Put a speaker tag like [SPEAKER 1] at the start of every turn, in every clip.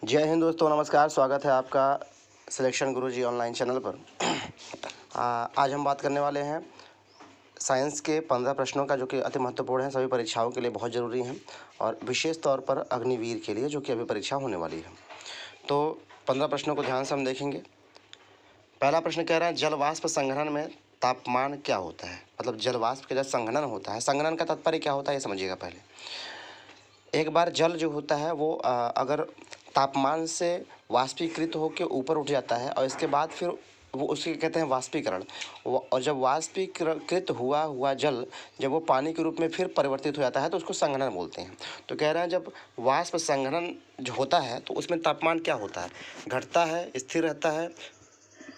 [SPEAKER 1] जय हिंद दोस्तों, नमस्कार। स्वागत है आपका सिलेक्शन गुरुजी ऑनलाइन चैनल पर। आज हम बात करने वाले हैं साइंस के 15 प्रश्नों का, जो कि अति महत्वपूर्ण हैं, सभी परीक्षाओं के लिए बहुत ज़रूरी हैं और विशेष तौर पर अग्निवीर के लिए, जो कि अभी परीक्षा होने वाली है। तो 15 प्रश्नों को ध्यान से हम देखेंगे। पहला प्रश्न कह रहा है, जल वाष्प संघनन में तापमान क्या होता है? मतलब जल वाष्प का जब संघनन होता है, संघनन का तात्पर्य क्या होता है ये समझिएगा पहले। एक बार जल जो होता है वो अगर तापमान से वाष्पीकृत होकर ऊपर उठ जाता है और इसके बाद फिर वो उसके कहते हैं वाष्पीकरण। और जब वाष्पीकृत हुआ जल जब वो पानी के रूप में फिर परिवर्तित हो जाता है तो उसको संघनन बोलते हैं। तो कह रहे हैं जब वाष्प संघनन जो होता है तो उसमें तापमान क्या होता है? घटता है, स्थिर रहता है,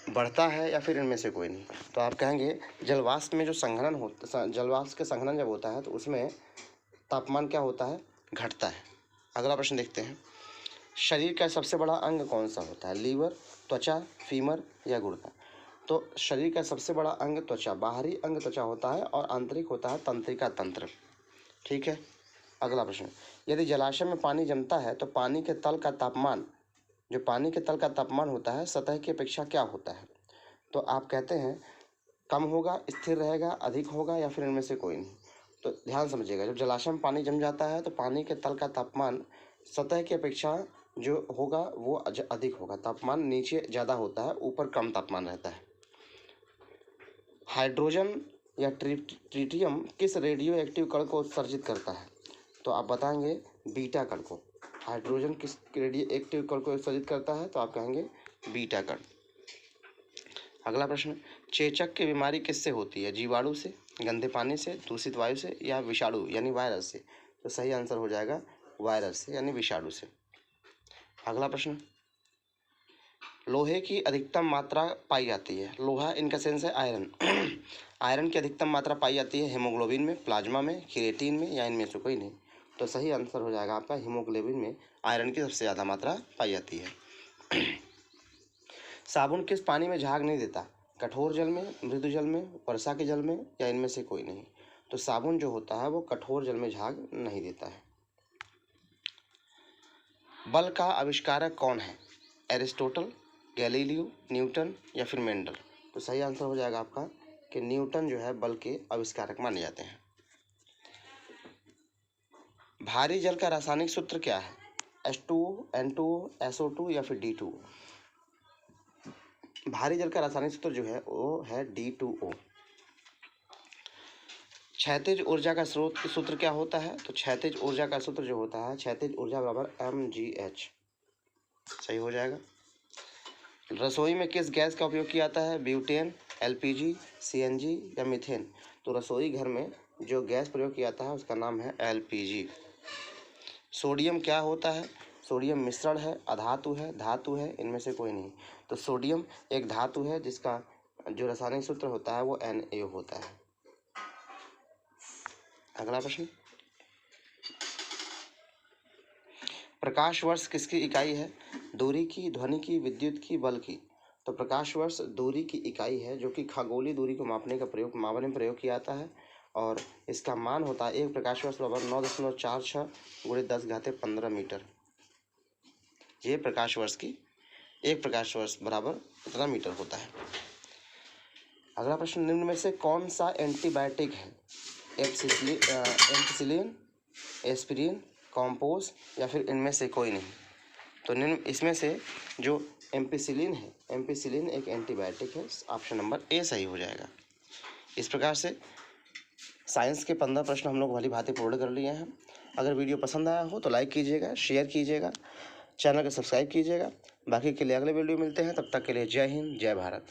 [SPEAKER 1] बढ़ता है, या फिर इनमें से कोई नहीं? तो आप कहेंगे जलवाष्प में जो संघनन होता, जलवाष्प के संघनन जब होता है तो उसमें तापमान क्या होता है? घटता है। अगला प्रश्न देखते हैं, शरीर का सबसे बड़ा अंग कौन सा होता है? लीवर, त्वचा, फीमर या गुर्दा? तो शरीर का सबसे बड़ा अंग त्वचा, बाहरी अंग त्वचा होता है और आंतरिक होता है तंत्रिका तंत्र। ठीक है। अगला प्रश्न, यदि जलाशय में पानी जमता है तो पानी के तल का तापमान, जो पानी के तल का तापमान होता है, सतह की अपेक्षा क्या होता है? तो आप कहते हैं कम होगा, स्थिर रहेगा, अधिक होगा, या फिर इनमें से कोई नहीं? तो ध्यान समझिएगा, जब जलाशय में पानी जम जाता है तो पानी के तल का तापमान सतह की अपेक्षा जो होगा वो अधिक होगा। तापमान नीचे ज़्यादा होता है, ऊपर कम तापमान रहता है। हाइड्रोजन या ट्रिटियम किस रेडियो एक्टिव कण को उत्सर्जित करता है? तो आप बताएंगे बीटा कण को। हाइड्रोजन किस रेडियो एक्टिव कण को उत्सर्जित करता है? तो आप कहेंगे बीटा कण। अगला प्रश्न, चेचक की बीमारी किससे होती है? जीवाणु से, गंदे पानी से, दूषित वायु से, या विषाणु यानी वायरस से? तो सही आंसर हो जाएगा वायरस से यानी विषाणु से। अगला प्रश्न, लोहे की अधिकतम मात्रा पाई जाती है? लोहा इनका सेंस है आयरन। आयरन की अधिकतम मात्रा पाई जाती है हीमोग्लोबिन में, प्लाज्मा में, केरेटिन में, या इनमें से कोई नहीं? तो सही आंसर हो जाएगा आपका हीमोग्लोबिन में आयरन की सबसे ज़्यादा मात्रा पाई जाती है। साबुन किस पानी में झाग नहीं देता? कठोर जल में, मृदु जल में, वर्षा के जल में, या इनमें से कोई नहीं? तो साबुन जो होता है वो कठोर जल में झाग नहीं देता है। बल का आविष्कारक कौन है? एरिस्टोटल, गैलीलियो, न्यूटन, या फिर मेंडल? तो सही आंसर हो जाएगा आपका कि न्यूटन जो है बल के आविष्कारक माने जाते हैं। भारी जल का रासायनिक सूत्र क्या है? H2O, N2O, SO2, या फिर D2O? भारी जल का रासायनिक सूत्र जो है वो है D2O। क्षैतिज ऊर्जा का स्रोत सूत्र क्या होता है? तो क्षैतिज ऊर्जा का सूत्र जो होता है, क्षैतिज ऊर्जा बराबर mgh। सही हो जाएगा। रसोई में किस गैस का उपयोग किया जाता है? ब्यूटेन, LPG, CNG, या मीथेन? तो रसोई घर में जो गैस प्रयोग किया जाता है उसका नाम है LPG। सोडियम क्या होता है? सोडियम मिश्रण है, अधातु है, धातु है, इनमें से कोई नहीं? तो सोडियम एक धातु है जिसका जो रासायनिक सूत्र होता है वो Na होता है। अगला प्रश्न, प्रकाश वर्ष किसकी इकाई है? दूरी की, ध्वनि की, विद्युत की, बल की? तो प्रकाश वर्ष दूरी की इकाई है, जो कि खगोलीय दूरी को मापने में प्रयोग किया जाता है और इसका मान होता है एक प्रकाश वर्ष बराबर 9.46 × 10⁻15 मीटर। ये प्रकाश वर्ष की एक प्रकाश वर्ष बराबर इतना मीटर होता है। अगला प्रश्न, निम्न में से कौन सा एंटीबायोटिक है? एम्पिसिलिन, एस्पिरिन, कॉम्पोज, या फिर इनमें से कोई नहीं? तो निम्न इसमें से जो एम्पिसिलिन है, एम्पिसिलिन एक एंटीबायोटिक है। ऑप्शन नंबर ए सही हो जाएगा। इस प्रकार से साइंस के 15 प्रश्न हम लोग भली भांति पूर्ण कर लिए हैं। अगर वीडियो पसंद आया हो तो लाइक कीजिएगा, शेयर कीजिएगा, चैनल को सब्सक्राइब कीजिएगा। बाकी के लिए अगले वीडियो मिलते हैं, तब तक के लिए जय हिंद, जय भारत।